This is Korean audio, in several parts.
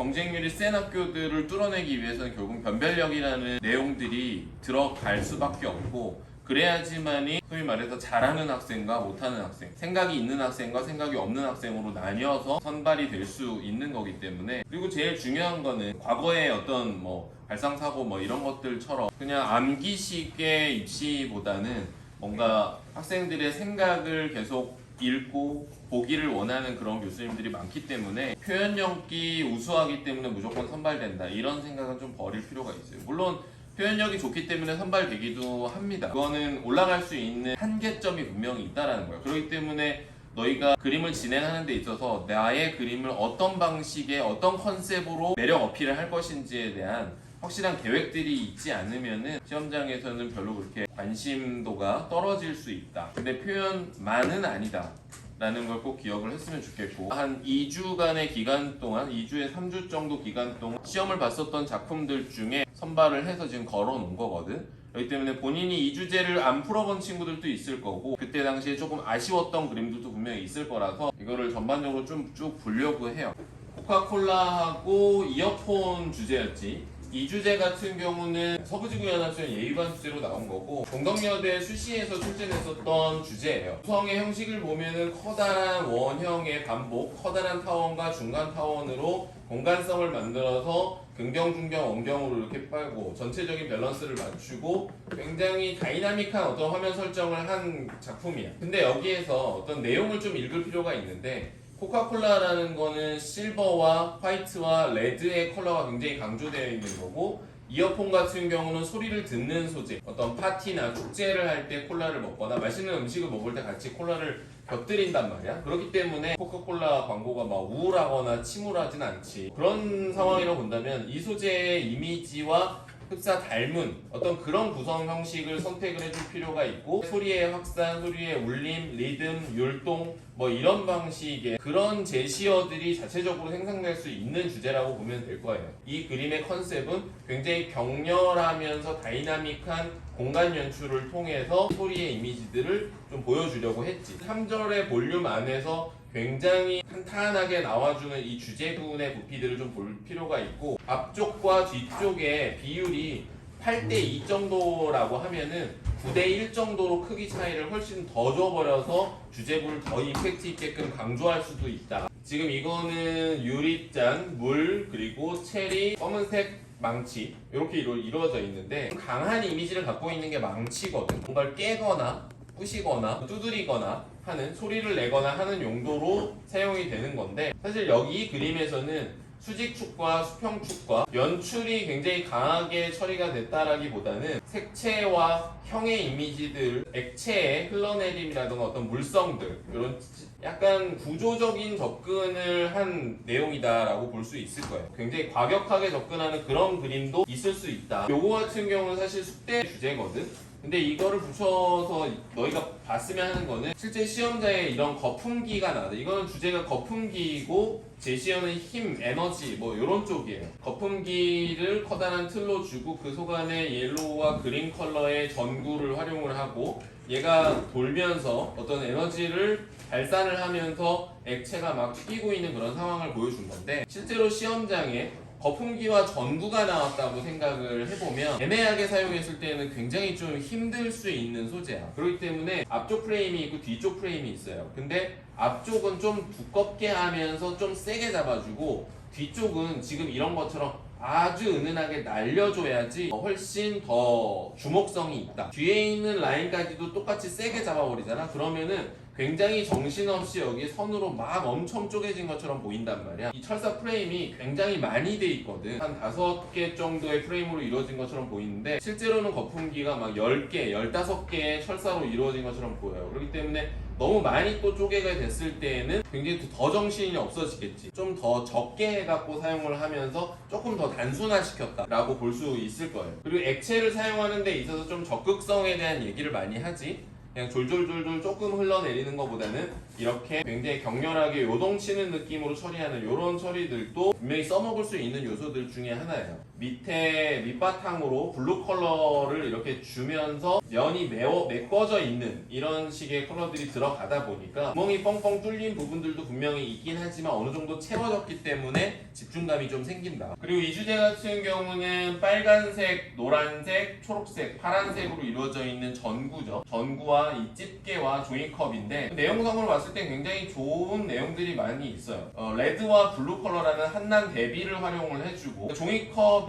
경쟁률이 센 학교들을 뚫어내기 위해서는 결국 변별력이라는 내용들이 들어갈 수밖에 없고, 그래야지만이 소위 말해서 잘하는 학생과 못하는 학생, 생각이 있는 학생과 생각이 없는 학생으로 나뉘어서 선발이 될 수 있는 거기 때문에. 그리고 제일 중요한 거는 과거의 어떤 발상사고 이런 것들처럼 그냥 암기식의 입시보다는 뭔가 학생들의 생각을 계속 읽고 보기를 원하는 그런 교수님들이 많기 때문에 표현력이 우수하기 때문에 무조건 선발된다, 이런 생각은 좀 버릴 필요가 있어요. 물론 표현력이 좋기 때문에 선발되기도 합니다. 그거는 올라갈 수 있는 한계점이 분명히 있다는 거예요. 그렇기 때문에 너희가 그림을 진행하는 데 있어서 나의 그림을 어떤 방식의 어떤 컨셉으로 매력 어필을 할 것인지에 대한 확실한 계획들이 있지 않으면은 시험장에서는 별로 그렇게 관심도가 떨어질 수 있다. 근데 표현만은 아니다 라는 걸 꼭 기억을 했으면 좋겠고, 한 2주간의 기간 동안, 2주에 3주 정도 기간 동안 시험을 봤었던 작품들 중에 선발을 해서 지금 걸어 놓은 거거든. 그렇기 때문에 본인이 이 주제를 안 풀어본 친구들도 있을 거고, 그때 당시에 조금 아쉬웠던 그림들도 분명히 있을 거라서 이거를 전반적으로 좀 쭉 보려고 해요. 코카콜라하고 이어폰 주제였지. 이 주제 같은 경우는 서부지구연합수련 예비반 주제로 나온 거고, 동덕여대 수시에서 출제했었던 주제예요. 구성의 형식을 보면은 커다란 원형의 반복, 커다란 타원과 중간 타원으로 공간성을 만들어서 긍정, 중경, 원경으로 이렇게 빨고 전체적인 밸런스를 맞추고 굉장히 다이나믹한 어떤 화면 설정을 한 작품이야. 근데 여기에서 어떤 내용을 좀 읽을 필요가 있는데, 코카콜라라는 거는 실버와 화이트와 레드의 컬러가 굉장히 강조되어 있는 거고, 이어폰 같은 경우는 소리를 듣는 소재, 어떤 파티나 축제를 할 때 콜라를 먹거나 맛있는 음식을 먹을 때 같이 콜라를 곁들인단 말이야. 그렇기 때문에 코카콜라 광고가 막 우울하거나 침울하진 않지. 그런 상황이라고 본다면 이 소재의 이미지와 흡사 닮은 어떤 그런 구성 형식을 선택을 해줄 필요가 있고, 소리의 확산, 소리의 울림, 리듬, 율동 이런 방식의 그런 제시어들이 자체적으로 생성될 수 있는 주제라고 보면 될 거예요. 이 그림의 컨셉은 굉장히 격렬하면서 다이나믹한 공간 연출을 통해서 소리의 이미지들을 좀 보여주려고 했지. 3절의 볼륨 안에서 굉장히 탄탄하게 나와주는 이 주제군의 부피들을 좀 볼 필요가 있고, 앞쪽과 뒤쪽의 비율이 8대2 정도라고 하면은 9대1 정도로 크기 차이를 훨씬 더 줘버려서 주제군을 더 임팩트 있게끔 강조할 수도 있다. 지금 이거는 유리잔, 물, 그리고 체리, 검은색 망치 이렇게 이루어져 있는데, 강한 이미지를 갖고 있는 게 망치거든. 뭔가를 깨거나 부시거나 두드리거나 하는, 소리를 내거나 하는 용도로 사용이 되는 건데, 사실 여기 그림에서는 수직축과 수평축과 연출이 굉장히 강하게 처리가 됐다라기보다는 색채와 형의 이미지들, 액체의 흘러내림이라든가 어떤 물성들, 이런 약간 구조적인 접근을 한 내용이다라고 볼 수 있을 거예요. 굉장히 과격하게 접근하는 그런 그림도 있을 수 있다. 요거 같은 경우는 사실 숙대 주제거든. 근데 이거를 붙여서 너희가 봤으면 하는 거는 실제 시험자의 이런 거품기가 나다. 이거는 주제가 거품기이고 제시어는 힘, 에너지 이런 쪽이에요. 거품기를 커다란 틀로 주고 그 속 안에 옐로우와 그린 컬러의 전구를 활용을 하고, 얘가 돌면서 어떤 에너지를 발산을 하면서 액체가 막 튀기고 있는 그런 상황을 보여준 건데, 실제로 시험장에 거품기와 전구가 나왔다고 생각을 해보면 애매하게 사용했을 때는 굉장히 좀 힘들 수 있는 소재야. 그렇기 때문에 앞쪽 프레임이 있고 뒤쪽 프레임이 있어요. 근데 앞쪽은 좀 두껍게 하면서 좀 세게 잡아주고, 뒤쪽은 지금 이런 것처럼 아주 은은하게 날려줘야지 훨씬 더 주목성이 있다. 뒤에 있는 라인까지도 똑같이 세게 잡아버리잖아. 그러면은 굉장히 정신없이 여기 선으로 막 엄청 쪼개진 것처럼 보인단 말이야. 이 철사 프레임이 굉장히 많이 돼 있거든. 한 5개 정도의 프레임으로 이루어진 것처럼 보이는데, 실제로는 거품기가 막 10개, 15개의 철사로 이루어진 것처럼 보여요. 그렇기 때문에 너무 많이 또 쪼개가 됐을 때에는 굉장히 더 정신이 없어지겠지. 좀 더 적게 해갖고 사용을 하면서 조금 더 단순화시켰다라고 볼 수 있을 거예요. 그리고 액체를 사용하는 데 있어서 좀 적극성에 대한 얘기를 많이 하지. 그냥 졸졸졸졸 조금 흘러내리는 것보다는 이렇게 굉장히 격렬하게 요동치는 느낌으로 처리하는 이런 처리들도 분명히 써먹을 수 있는 요소들 중에 하나예요. 밑에 밑바탕으로 블루 컬러를 이렇게 주면서 면이 메꿔져 있는 이런 식의 컬러들이 들어가다 보니까 구멍이 뻥뻥 뚫린 부분들도 분명히 있긴 하지만 어느 정도 채워졌기 때문에 집중감이 좀 생긴다. 그리고 이 주제 같은 경우는 빨간색, 노란색, 초록색, 파란색으로 이루어져 있는 전구죠. 전구와 이 집게와 종이컵인데 내용상으로 봤을 때 굉장히 좋은 내용들이 많이 있어요. 레드와 블루 컬러라는 한난 대비를 활용을 해주고 종이컵에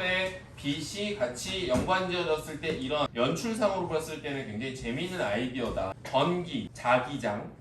빛이 같이 연관지어졌을 때 이런 연출상으로 봤을 때는 굉장히 재미있는 아이디어다. 전기, 자기장,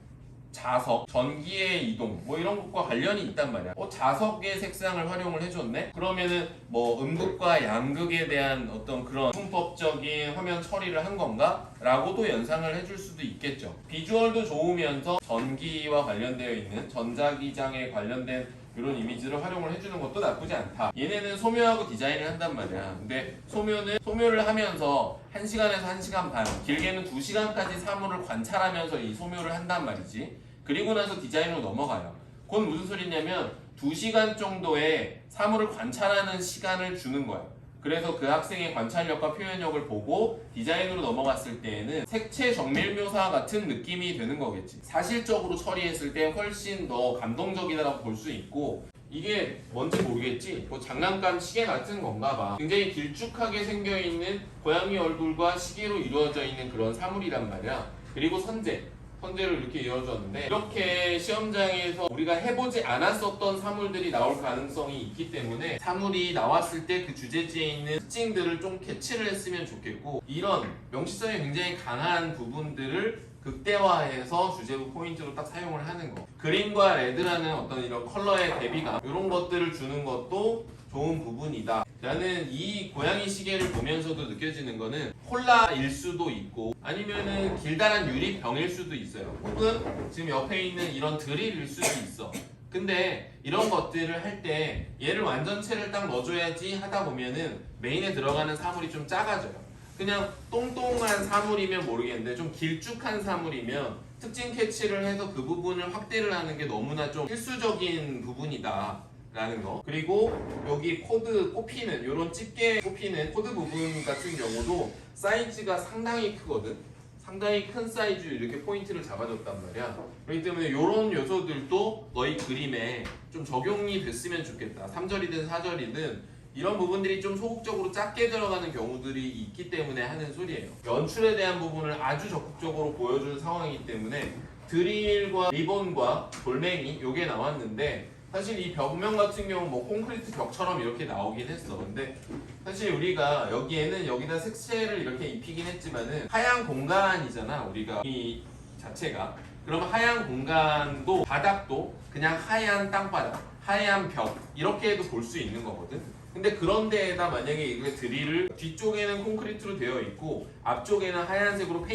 자석, 전기의 이동 뭐 이런 것과 관련이 있단 말이야. 자석의 색상을 활용을 해줬네? 그러면은 뭐 음극과 양극에 대한 어떤 그런 문법적인 화면 처리를 한 건가? 라고도 연상을 해줄 수도 있겠죠. 비주얼도 좋으면서 전기와 관련되어 있는 전자기장에 관련된 이런 이미지를 활용을 해주는 것도 나쁘지 않다. 얘네는 소묘하고 디자인을 한단 말이야. 근데 소묘를 하면서 1시간에서 1시간 반, 길게는 2시간까지 사물을 관찰하면서 이 소묘를 한단 말이지. 그리고 나서 디자인으로 넘어가요. 그건 무슨 소리냐면 2시간 정도의 사물을 관찰하는 시간을 주는 거야. 그래서 그 학생의 관찰력과 표현력을 보고 디자인으로 넘어갔을 때에는 색채 정밀 묘사 같은 느낌이 되는 거겠지. 사실적으로 처리했을 때 훨씬 더 감동적이다라고 볼 수 있고, 이게 뭔지 모르겠지? 뭐 장난감 시계 같은 건가 봐. 굉장히 길쭉하게 생겨있는 고양이 얼굴과 시계로 이루어져 있는 그런 사물이란 말이야. 그리고 선재로 이렇게 이어졌는데 이렇게 시험장에서 우리가 해보지 않았었던 사물들이 나올 가능성이 있기 때문에 사물이 나왔을 때 그 주제지에 있는 특징들을 좀 캐치를 했으면 좋겠고, 이런 명시성이 굉장히 강한 부분들을 극대화해서 주제부 포인트로 딱 사용을 하는 거. 그린과 레드라는 어떤 이런 컬러의 대비감, 이런 것들을 주는 것도 좋은 부분이다. 나는 이 고양이 시계를 보면서도 느껴지는 거는 콜라일 수도 있고 아니면은 길다란 유리병일 수도 있어요. 혹은 지금 옆에 있는 이런 드릴일 수도 있어. 근데 이런 것들을 할 때 얘를 완전체를 딱 넣어줘야지 하다 보면은 메인에 들어가는 사물이 좀 작아져요. 그냥 똥똥한 사물이면 모르겠는데 좀 길쭉한 사물이면 특징 캐치를 해서 그 부분을 확대를 하는 게 너무나 좀 필수적인 부분이다 라는 거. 그리고 여기 코드 꼽히는 이런 집게 꼽히는 코드 부분 같은 경우도 사이즈가 상당히 크거든. 상당히 큰 사이즈 이렇게 포인트를 잡아줬단 말이야. 그렇기 때문에 이런 요소들도 너희 그림에 좀 적용이 됐으면 좋겠다. 3절이든 4절이든 이런 부분들이 좀 소극적으로 작게 들어가는 경우들이 있기 때문에 하는 소리예요. 연출에 대한 부분을 아주 적극적으로 보여주는 상황이기 때문에 드릴과 리본과 돌멩이 요게 나왔는데, 사실 이 벽면 같은 경우 뭐 콘크리트 벽처럼 이렇게 나오긴 했어. 근데 사실 우리가 여기다 색채를 이렇게 입히긴 했지만은 하얀 공간이잖아, 우리가 이 자체가. 그러면 하얀 공간도 바닥도 그냥 하얀 땅바닥, 하얀 벽 이렇게 해도 볼 수 있는 거거든. 근데 그런 데에다 만약에 이거 드릴을 뒤쪽에는 콘크리트로 되어 있고 앞쪽에는 하얀색으로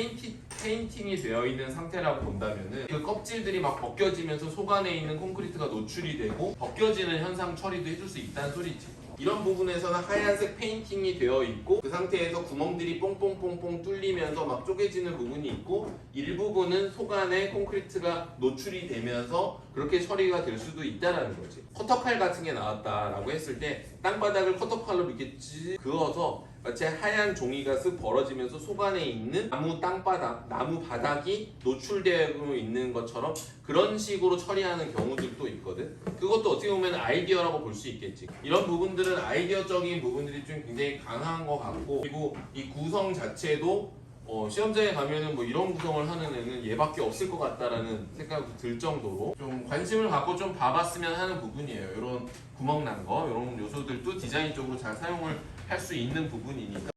페인팅이 되어 있는 상태라고 본다면은 그 껍질들이 막 벗겨지면서 속 안에 있는 콘크리트가 노출이 되고 벗겨지는 현상 처리도 해줄 수 있다는 소리지. 이런 부분에서는 하얀색 페인팅이 되어 있고 그 상태에서 구멍들이 뽕뽕뽕뽕 뚫리면서 막 쪼개지는 부분이 있고 일부분은 속 안에 콘크리트가 노출이 되면서 그렇게 처리가 될 수도 있다라는 거지. 커터칼 같은 게 나왔다라고 했을 때 땅바닥을 커터칼로 이렇게 그어서 마치 하얀 종이가 쓱 벌어지면서 속 안에 있는 나무 땅바닥, 나무 바닥이 노출되어 있는 것처럼 그런 식으로 처리하는 경우들도 있거든. 그것도 어떻게 보면 아이디어라고 볼 수 있겠지. 이런 부분들은 아이디어적인 부분들이 좀 굉장히 강한 것 같고, 그리고 이 구성 자체도 시험장에 가면은 뭐 이런 구성을 하는 애는 얘밖에 없을 것 같다라는 생각도 들 정도로 좀 관심을 갖고 좀 봐봤으면 하는 부분이에요. 이런 구멍 난 거, 이런 요소들도 디자인적으로 잘 사용을 할 수 있는 부분이니까.